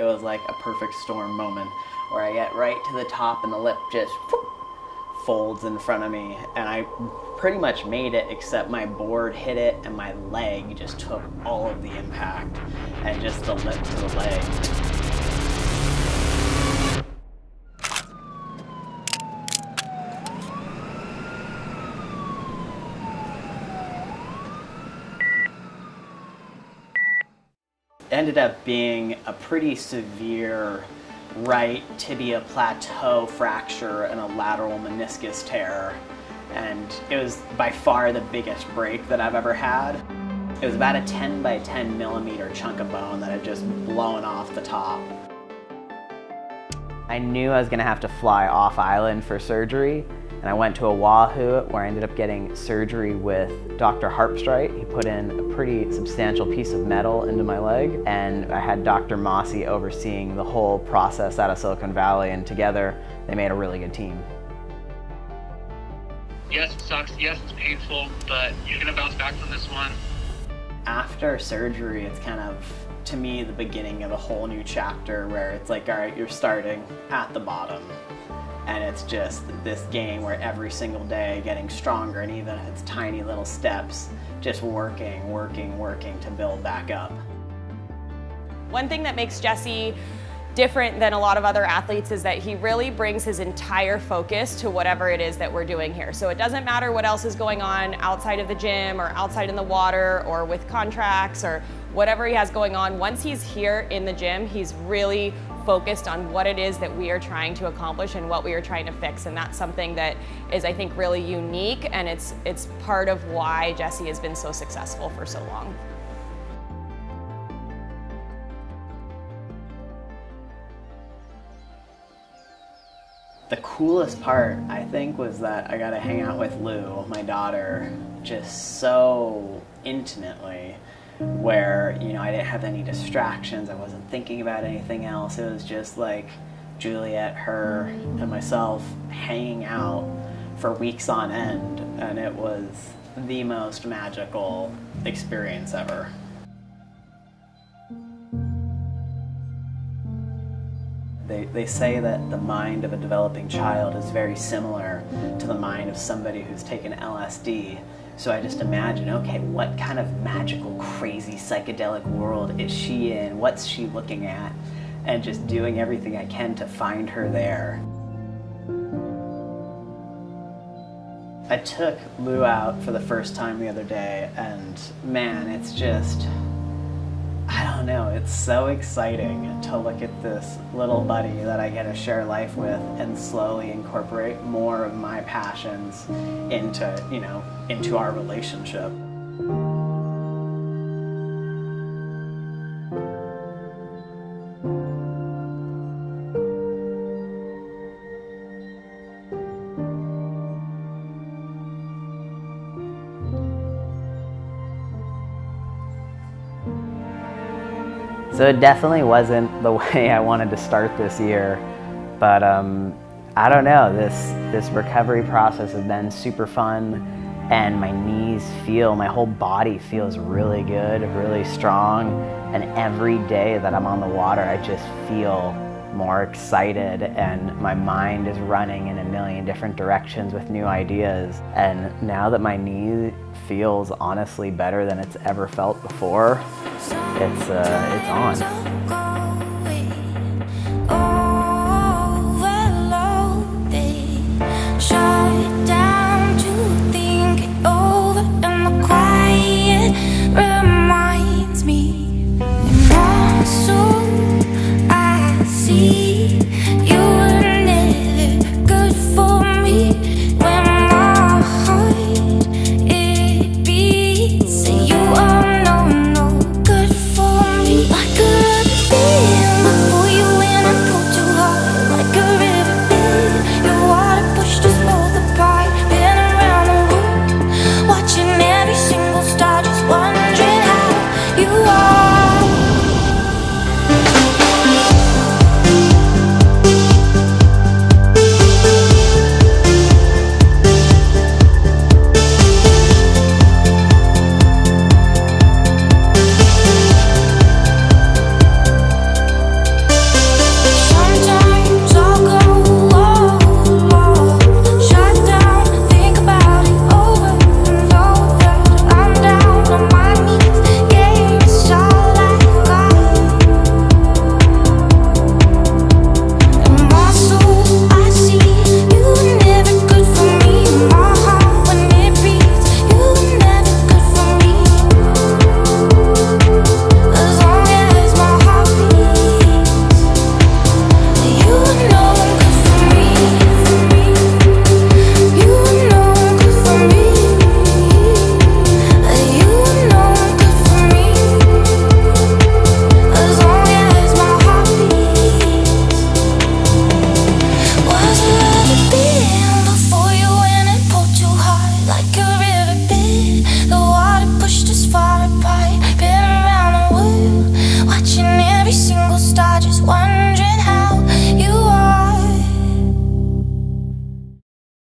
it was like a perfect storm moment where I get right to the top and the lip just folds in front of me, and I pretty much made it, except my board hit it and my leg just took all of the impact, and just the lip to the leg. Ended up being a pretty severe right tibia plateau fracture and a lateral meniscus tear, and it was by far the biggest break that I've ever had. It was about a 10 by 10 millimeter chunk of bone that had just blown off the top. I knew I was going to have to fly off island for surgery, and I went to Oahu where I ended up getting surgery with Dr. Harpstrite. He put in a pretty substantial piece of metal into my leg, and I had Dr. Mossy overseeing the whole process out of Silicon Valley, and together they made a really good team. Yes, it sucks. Yes, it's painful, but you're gonna bounce back from this one. After surgery, it's kind of, to me, the beginning of a whole new chapter where it's like, all right, you're starting at the bottom. And it's just this game where every single day getting stronger, and even if it's tiny little steps, just working to build back up. One thing that makes Jesse different than a lot of other athletes is that he really brings his entire focus to whatever it is that we're doing here. So it doesn't matter what else is going on outside of the gym or outside in the water or with contracts or whatever he has going on. Once he's here in the gym, he's really focused on what it is that we are trying to accomplish and what we are trying to fix, and that's something that is, I think, really unique, and it's part of why Jesse has been so successful for so long. The coolest part, I think, was that I got to hang out with Lou, my daughter, just so intimately, where, you know, I didn't have any distractions, I wasn't thinking about anything else. It was just like Juliet, her, and myself hanging out for weeks on end, and it was the most magical experience ever. They say that the mind of a developing child is very similar to the mind of somebody who's taken LSD. So I just imagine, okay, what kind of magical, crazy, psychedelic world is she in? What's she looking at? And just doing everything I can to find her there. I took Lou out for the first time the other day, and man, it's just, I don't know, it's so exciting to look at this little buddy that I get to share life with and slowly incorporate more of my passions into, you know, into our relationship. So it definitely wasn't the way I wanted to start this year, but I don't know, this recovery process has been super fun, and my knees feel, my whole body feels really good, really strong, and every day that I'm on the water I just feel more excited, and my mind is running in a million different directions with new ideas. And now that my knee feels honestly better than it's ever felt before, it's on. I could one